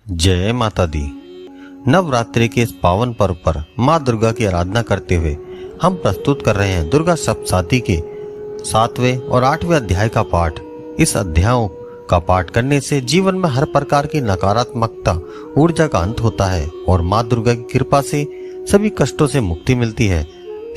जय माता दी। नवरात्रि के इस पावन पर्व पर माँ दुर्गा की आराधना करते हुए हम प्रस्तुत कर रहे हैं दुर्गा सप्तशती के 7वें और 8वें अध्याय का पाठ। इस अध्यायों का पाठ करने से जीवन में हर प्रकार की नकारात्मकता ऊर्जा का अंत होता है और माँ दुर्गा की कृपा से सभी कष्टों से मुक्ति मिलती है।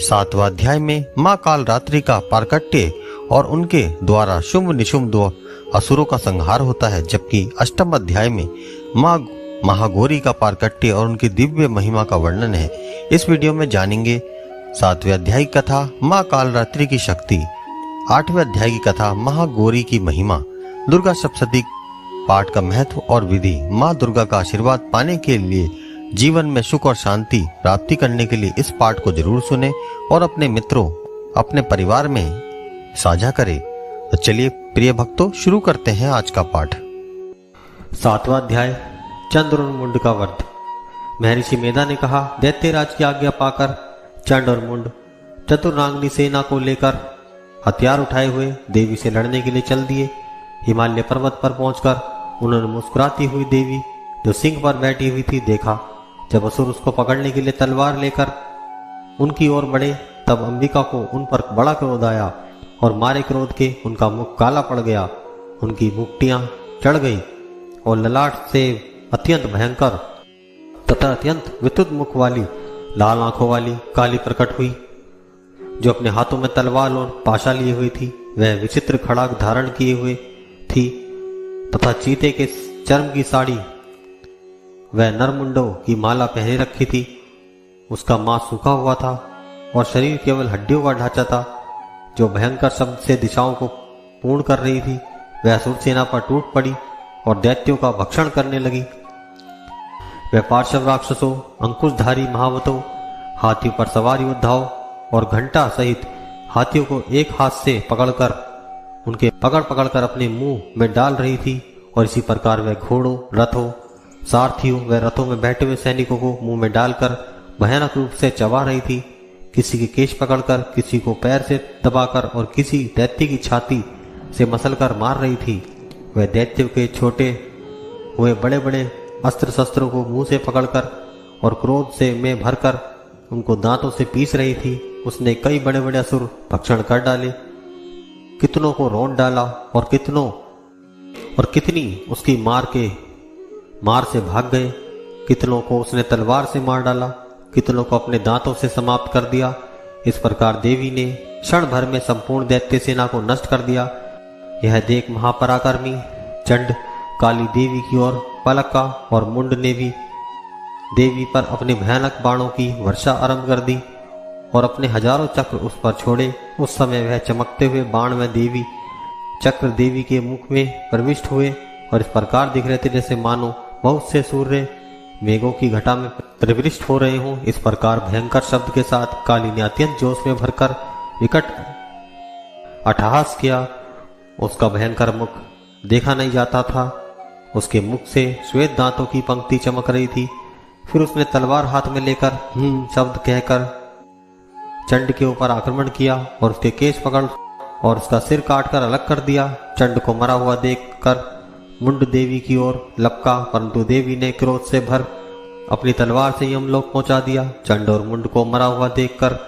7वां अध्याय में माँ काल रात्रि का प्राकट्य और उनके द्वारा शुंभ निशुंभ दो असुरों का संहार होता है, जबकि अष्टम अध्याय में माँ महागौरी का प्राकट्य और उनकी दिव्य महिमा का वर्णन है। इस वीडियो में जानेंगे 7वें अध्याय की कथा माँ कालरात्रि की शक्ति, 8वें अध्याय की कथा महागौरी की महिमा, दुर्गा सप्तशती पाठ का महत्व और विधि। माँ दुर्गा का आशीर्वाद पाने के लिए, जीवन में सुख और शांति प्राप्ति करने के लिए इस पाठ को जरूर सुने और अपने मित्रों, अपने परिवार में साझा करें। तो चलिए प्रिय भक्तों, शुरू करते हैं आज का पाठ। 7वां अध्याय चंद्र और मुंड का व्रत। महर्षि मेधा ने कहा, दैत्यराज की आज्ञा पाकर चंड और मुंड चतुर्नांगनी सेना को लेकर हथियार उठाए हुए देवी से लड़ने के लिए चल दिए। हिमालय पर्वत पर पहुंचकर उन्होंने मुस्कुराती हुई देवी जो सिंह पर बैठी हुई थी देखा। जब असुर उसको पकड़ने के लिए तलवार लेकर उनकी ओर बढ़े, तब अंबिका को उन पर बड़ा क्रोध आया और मारे क्रोध के उनका मुख काला पड़ गया, उनकी मुक्टियां चढ़ गई और ललाट से अत्यंत भयंकर तथा अत्यंत विद्युत मुख वाली लाल आंखों वाली काली प्रकट हुई, जो अपने हाथों में तलवार और पाशा लिए हुई थी। वह विचित्र खड़ाक धारण किए हुए थी तथा चीते के चर्म की साड़ी वह नरमुंडों की माला पहने रखी थी। उसका मांस सूखा हुआ था और शरीर केवल हड्डियों का ढांचा था, जो भयंकर शब्द से दिशाओं को पूर्ण कर रही थी। वह असुर सेना पर टूट पड़ी और दैत्यों का भक्षण करने लगी। वह पार्श्व राक्षसों, अंकुशधारी महावतों, हाथियों पर सवार योद्धाओं और घंटा सहित हाथियों को एक हाथ से पकड़कर उनके पकड़ अपने मुंह में डाल रही थी। और इसी प्रकार वह घोड़ों, रथों, सारथियों व रथों में बैठे हुए सैनिकों को मुंह में डालकर भयानक रूप से चबा रही थी। किसी के केश पकड़कर, किसी को पैर से दबाकर और किसी दैत्य की छाती से मसलकर मार रही थी। वह दैत्यों के छोटे हुए बड़े बड़े अस्त्र शस्त्रों को मुंह से पकड़कर और क्रोध से में भरकर उनको दांतों से पीस रही थी। उसने कई बड़े बड़े असुर भक्षण कर डाले, कितनों को रौंद डाला और कितनी उसकी मार से भाग गए। कितनों को उसने तलवार से मार डाला, कितनों को अपने दांतों से समाप्त कर दिया। इस प्रकार देवी ने क्षण भर में संपूर्ण दैत्य सेना को नष्ट कर दिया। यह देख महापराक्रमी चंड काली देवी की ओर पलका और मुंड ने भी देवी पर अपने भयानक बाणों की वर्षा आरंभ कर दी और अपने हजारों चक्र उस पर छोड़े। उस समय वह चमकते हुए बाण में देवी चक्र देवी के मुख में प्रविष्ट हुए और इस प्रकार दिख रहे थे जैसे मानो बहुत से सूर्य मेघों की घटा में प्रविष्ट हो रहे हों। इस प्रकार भयंकर शब्द के साथ काली ने अत्यंत जोश में भरकर विकट अट्टहास किया। उसका भयंकर मुख देखा नहीं जाता था, उसके मुख से श्वेत दांतों की पंक्ति चमक रही थी। फिर उसने तलवार हाथ में लेकर शब्द कहकर चंड के ऊपर आक्रमण किया और उसके केश पकड़ और उसका सिर काटकर अलग कर दिया। चंड को मरा हुआ देखकर मुंड देवी की ओर लपका, परंतु देवी ने क्रोध से भर अपनी तलवार से यमलोक पहुंचा दिया। चंड और मुंड को मरा हुआ देखकर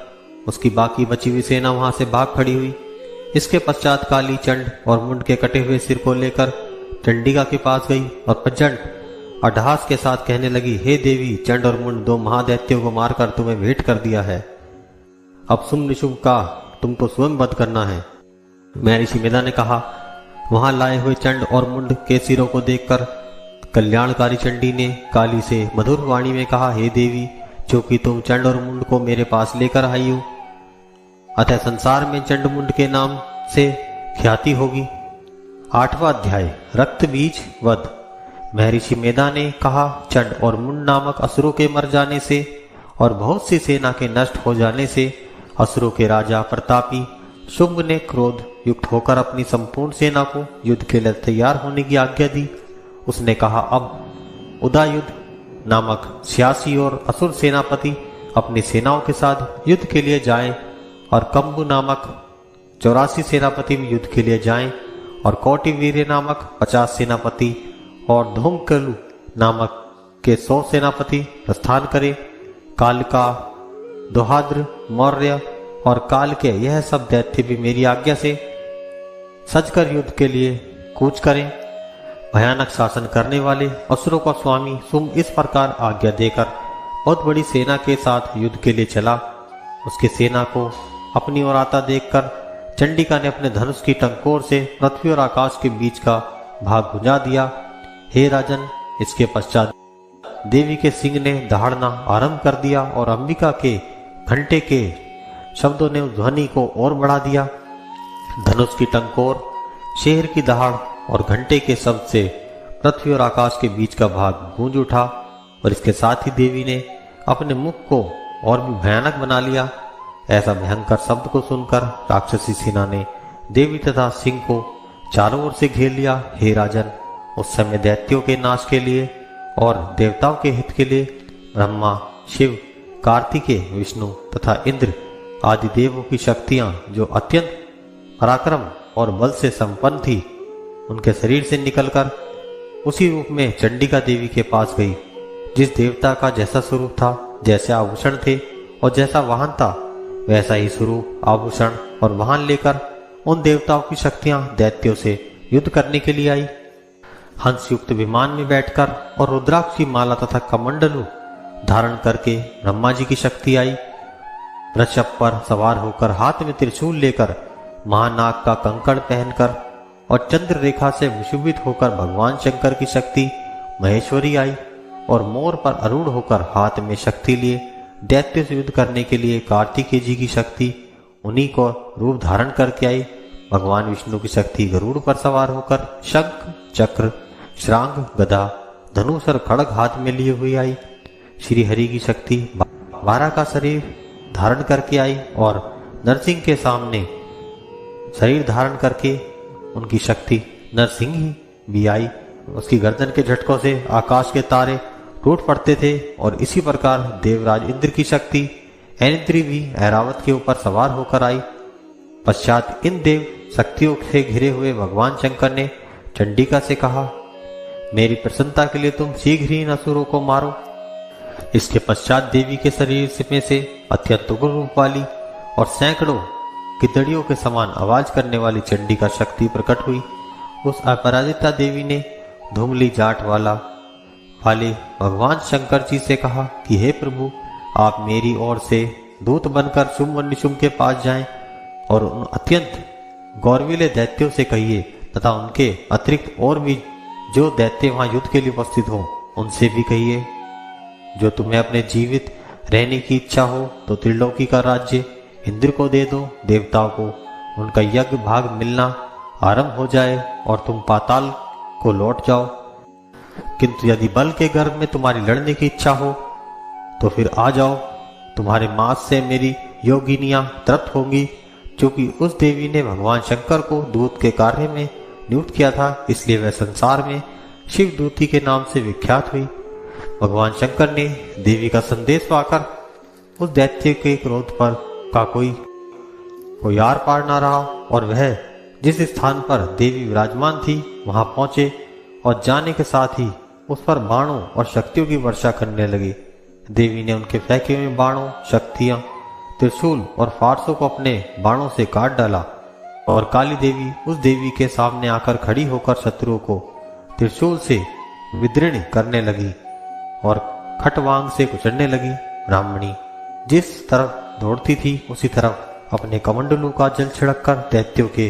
उसकी बाकी बची हुई सेना वहां से भाग खड़ी हुई। इसके पश्चात काली चंड और मुंड के कटे हुए सिर को लेकर चंडिका के पास गई और प्रचंड अट्टहास के साथ कहने लगी, हे देवी, चंड और मुंड दो महादैत्यों को मारकर तुम्हें भेंट कर दिया है। अब शुंभ निशुंभ का तुमको स्वयं वध करना है। महर्षि मेधा ने कहा, वहां लाए हुए चंड और मुंड के सिरों को देखकर कल्याणकारी चंडी ने काली से मधुर वाणी में कहा, हे देवी, क्योंकि तुम चंड और मुंड को मेरे पास लेकर आई हो, अतः संसार में चंड मुंड के नाम से ख्याति होगी। 8वां अध्याय रक्त बीज वध। महर्षि मेधा ने कहा, चंड और मुंड नामक असुरों के मर जाने से और बहुत सी सेना के नष्ट हो जाने से असुरों के राजा प्रतापी शुंभ ने क्रोध युक्त होकर अपनी संपूर्ण सेना को युद्ध के लिए तैयार होने की आज्ञा दी। उसने कहा, अब उदायुध नामक 86 और असुर सेनापति अपनी सेनाओं के साथ युद्ध के लिए जाएं और कंबु नामक 84 सेनापति भी युद्ध के लिए जाएं और कौटिवीर्य नामक 50 सेनापति और धूमकेतु नामक के 100 सेनापति प्रस्थान करे। कालिका, दोहाद्र, मौर्य और काल के यह सब दैत्य भी मेरी आज्ञा से सजकर युद्ध के लिए कूच करें। भयानक शासन करने वाले असुरों का स्वामी सुम इस प्रकार आज्ञा देकर बहुत बड़ी सेना के साथ युद्ध के लिए चला। उसके सेना को अपनी ओर आता देखकर चंडिका ने अपने धनुष की टंकोर से पृथ्वी और आकाश के बीच का भाग गुंजा दिया। हे राजन, इसके पश्चात देवी के सिंह ने दहाड़ना आरंभ कर दिया और अंबिका के घंटे के शब्दों ने उस ध्वनि को और बढ़ा दिया। धनुष की टंकोर, शेर की दहाड़ और घंटे के शब्द से पृथ्वी और आकाश के बीच का भाग गूंज उठा और इसके साथ ही देवी ने अपने मुख को और भी भयानक बना लिया। ऐसा भयंकर शब्द को सुनकर राक्षसी सेना ने देवी तथा सिंह को चारों ओर से घेर लिया। हे राजन, उस समय दैत्यों के नाश के लिए और देवताओं के हित के लिए ब्रह्मा, शिव, कार्तिकेय, विष्णु तथा इंद्र आदि देवों की शक्तियां जो अत्यंत पराक्रम और बल से संपन्न थी, उनके शरीर से निकलकर उसी रूप में चंडिका देवी के पास गई। जिस देवता का जैसा स्वरूप था, जैसे आभूषण थे और जैसा वाहन था, वैसा ही स्वरूप, आभूषण और वाहन लेकर उन देवताओं की शक्तियां दैत्यों से युद्ध करने के लिए आई। हंस युक्त विमान में बैठकर और रुद्राक्ष की माला तथा कमंडलू धारण करके ब्रह्मा जी की शक्ति आई। वृषभ पर सवार होकर हाथ में त्रिशूल लेकर महानाग का कंकड़ पहनकर और चंद्र रेखा से विशुभित होकर भगवान शंकर की शक्ति महेश्वरी आई और मोर पर आरूढ़ होकर हाथ में शक्ति लिए दैत्य से युद्ध करने के लिए कार्तिकेय जी की शक्ति उन्हीं को रूप धारण करके आई। भगवान विष्णु की शक्ति गरुड़ पर सवार होकर शंख, चक्र, श्रांग, गदा, धनुष और खड़ग हाथ में लिए हुई आई। श्री हरि की शक्ति बारह का शरीर धारण करके आई और नरसिंह के सामने शरीर धारण करके उनकी शक्ति नरसिंह ही भी आई। उसकी गर्दन के झटकों से आकाश के तारे टूट पड़ते थे और इसी प्रकार देवराज इंद्र की शक्ति ऐन्द्री भी ऐरावत के ऊपर सवार होकर आई। पश्चात इन देव शक्तियों से घिरे हुए भगवान शंकर ने चंडिका से कहा, मेरी प्रसन्नता के लिए तुम शीघ्र ही इन असुरों को मारो। इसके पश्चात देवी के शरीर में से अत्यंत उग्र रूप वाली और सैकड़ों गिद्दड़ियों के समान आवाज करने वाली चंडिका शक्ति प्रकट हुई। उस अपराजिता देवी ने धूमली जाट वाले भगवान शंकर जी से कहा कि हे प्रभु, आप मेरी ओर से दूत बनकर शुंभ और निशुंभ के पास जाएं और उन अत्यंत गौरविले दैत्यों से कहिए तथा उनके अतिरिक्त और भी जो दैत्य वहां युद्ध के लिए उपस्थित हो, उनसे भी कहिए, जो तुम्हें अपने जीवित रहने की इच्छा हो तो त्रिलोकी का राज्य इंद्र को दे दो। देवताओं को उनका यज्ञ भाग मिलना आरंभ हो जाए और तुम पाताल को लौट जाओ। किंतु यदि बल के गर्भ में तुम्हारी लड़ने की इच्छा हो तो फिर आ जाओ। तुम्हारे मांस से मेरी योगिनियां तृप्त होंगी, क्योंकि उस देवी ने भगवान शंकर को दूत के कार्य में नियुक्त किया था, इसलिए वह संसार में शिव दूती के नाम से विख्यात हुई। भगवान शंकर ने देवी का संदेश पाकर उस दैत्य के क्रोध पर का कोई आर पार ना रहा और वह जिस स्थान पर देवी विराजमान थी वहां पहुंचे और जाने के साथ ही उस पर बाणों और शक्तियों की वर्षा करने लगी। देवी ने उनके फेंके हुए बाणों, शक्तियां, त्रिशूल और फारसों को अपने बाणों से काट डाला और काली देवी उस देवी के सामने आकर खड़ी होकर शत्रुओं को त्रिशूल से विदीर्ण करने लगी और खटवांग से कुचलने लगी। ब्राह्मणी जिस तरफ दौड़ती थी उसी तरफ अपने कमंडलों का जल छिड़ककर दैत्यों के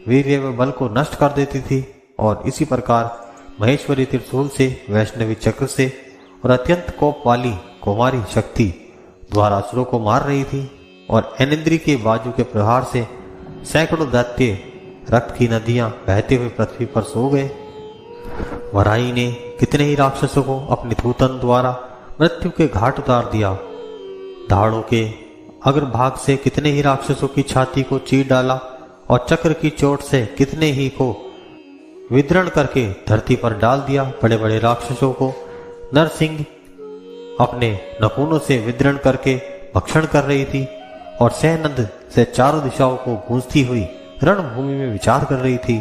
वीर्य व बल को नष्ट कर देती थी और इसी प्रकार महेश्वरी त्रिशूल से, वैष्णवी चक्र से और अत्यंत कोप वाली कुमारी शक्ति द्वारा असुरों को मार रही थी और ऐन्द्री के बाजू के प्रहार से सैकड़ों दैत्य रक्त की नदियां बहते हुए पृथ्वी पर सो गए। वराई ने कितने ही राक्षसों को अपने थूतन द्वारा मृत्यु के घाट उतार दिया। दहाड़ों के अग्रभाग से कितने ही राक्षसों की छाती को चीर डाला और चक्र की चोट से कितने ही को विदरण करके धरती पर डाल दिया। बड़े बड़े राक्षसों को नरसिंह अपने नखूनों से विदरण करके भक्षण कर रही थी और सहनंद से चारों दिशाओं को गूंजती हुई रणभूमि में विचार कर रही थी।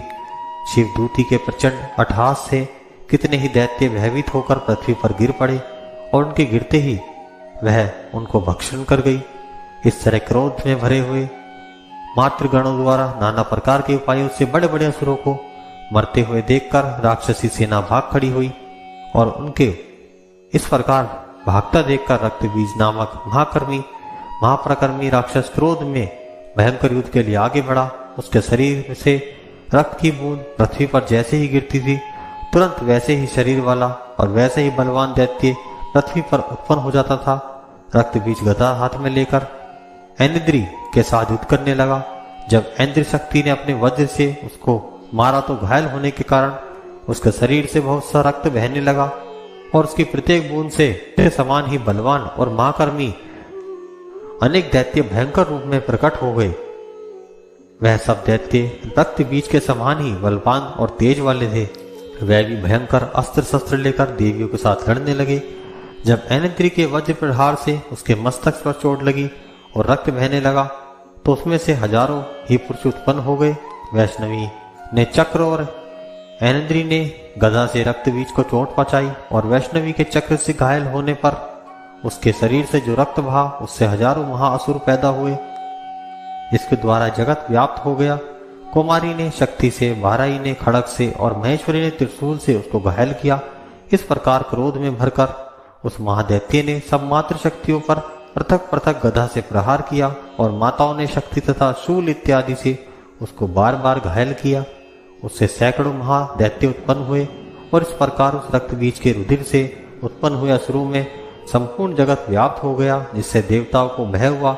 शिवदूती के प्रचंड अट्टहास से कितने ही दैत्य भयभीत होकर पृथ्वी पर गिर पड़े और उनके गिरते ही वह उनको भक्षण कर गई। इस तरह क्रोध में भरे हुए मातृगणों द्वारा नाना प्रकार के उपायों से बड़े बड़े असुरों को मरते हुए देखकर राक्षसी सेना भाग खड़ी हुई और उनके इस प्रकार भागता देखकर रक्तबीज नामक महाप्रकर्मी राक्षस क्रोध में भयंकर युद्ध के लिए आगे बढ़ा। उसके शरीर से रक्त की बूंद पृथ्वी पर जैसे ही गिरती थी, तुरंत वैसे ही शरीर वाला और वैसे ही बलवान दैत्य पृथ्वी पर उत्पन्न हो जाता था। रक्तबीज गदा हाथ में लेकर ऐन्द्री के साथ युद्ध करने लगा। जब ऐन्द्र शक्ति ने अपने वज्र से उसको मारा तो घायल होने के कारण उसके शरीर से बहुत सा रक्त बहने लगा और उसकी प्रत्येक बूंद से समान ही बलवान और महाकर्मी अनेक दैत्य भयंकर रूप में प्रकट हो गए। वह सब दैत्य रक्त बीज के समान ही बलवान और तेज वाले थे। वह भी भयंकर अस्त्र शस्त्र लेकर देवियों के साथ लड़ने लगे। जब ऐन्द्री के वज्र प्रहार से उसके मस्तक पर चोट लगी और रक्त बहने लगा तो उसमें से हजारों ही पुरुष उत्पन्न हो गए। वैष्णवी ने चक्र और ऐन्द्री ने गदा से रक्त बीज को चोट पहुंचाई और वैष्णवी के चक्र से घायल होने पर उसके शरीर से जो रक्त बहा उससे हजारों महाअसुर पैदा हुए। इसके द्वारा जगत व्याप्त हो गया। कुमारी ने शक्ति से, बाराई ने खड़ग से और महेश्वरी ने त्रिशूल से उसको घायल किया। इस प्रकार क्रोध में भरकर उस महादैत्य ने सब मात्र शक्तियों पर पृथक पृथक गदा से प्रहार किया और माताओं ने शक्ति तथा शूल इत्यादि से उसको बार बार घायल किया। उससे सैकड़ों महादैत्य उत्पन्न हुए और इस प्रकार उस रक्त बीज के रुधिर से उत्पन्न हुए असुरों में संपूर्ण जगत व्याप्त हो गया, जिससे देवताओं को भय हुआ।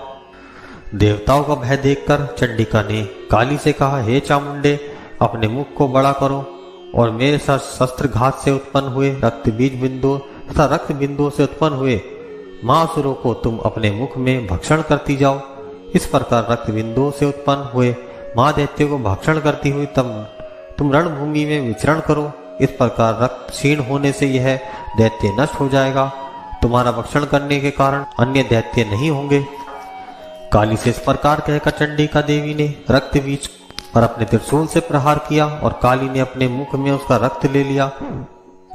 देवताओं का भय देखकर चंडिका ने काली से कहा, हे चामुंडे, अपने मुख को बड़ा करो और मेरे साथ शस्त्र घात से उत्पन्न हुए रक्त बीज बिंदु तथा रक्त बिंदुओं से उत्पन्न हुए महासुरों को तुम अपने मुख में भक्षण करती जाओ। इस प्रकार रक्त बिंदुओं से उत्पन्न हुए महादैत्य को भक्षण करती हुई तुम रणभूमि में विचरण करो। इस प्रकार रक्त क्षीण होने से यह दैत्य नष्ट हो जाएगा। तुम्हारा भक्षण करने के कारण अन्य दैत्य नहीं होंगे। काली से इस प्रकार कहकर चंडिका देवी ने रक्त बीज पर अपने त्रिशूल से प्रहार किया और काली ने अपने मुख में उसका रक्त ले लिया।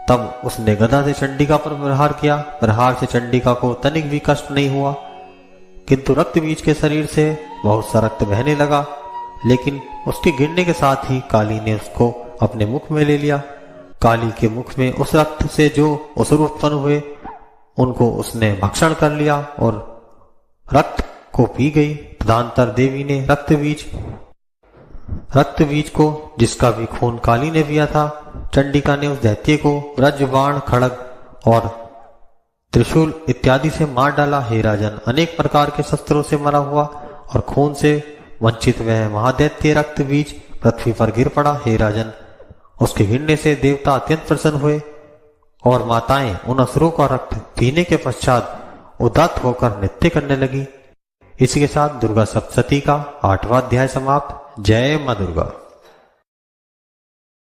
तब उसने गदा से चंडिका पर प्रहार किया। प्रहार से चंडिका को तनिक भी कष्ट नहीं हुआ, किंतु रक्त बीज के शरीर से बहुत सा रक्त बहने लगा। लेकिन उसके गिरने के साथ ही काली ने उसको अपने मुख में ले लिया। काली के मुख में उस रक्त से जो असुर उत्पन्न हुए उनको उसने भक्षण कर लिया और रक्त को पी गई। तदंतर देवी ने रक्त बीज को, जिसका भी खून काली ने पिया था, चंडिका ने उस दैत्य को वज्रबाण, खड़ग और त्रिशूल इत्यादि से मार डाला। हे राजन, अनेक प्रकार के शस्त्रों से मरा हुआ और खून से वंचित वह महादैत्य रक्त बीज पृथ्वी पर गिर पड़ा। हे राजन, उसके गिरने से देवता अत्यंत प्रसन्न हुए और माताएं उन असुरों का रक्त पीने के पश्चात उदात्त होकर नृत्य करने लगी। इसी के साथ दुर्गा सप्तशती का 8वां अध्याय समाप्त। जय मां दुर्गा।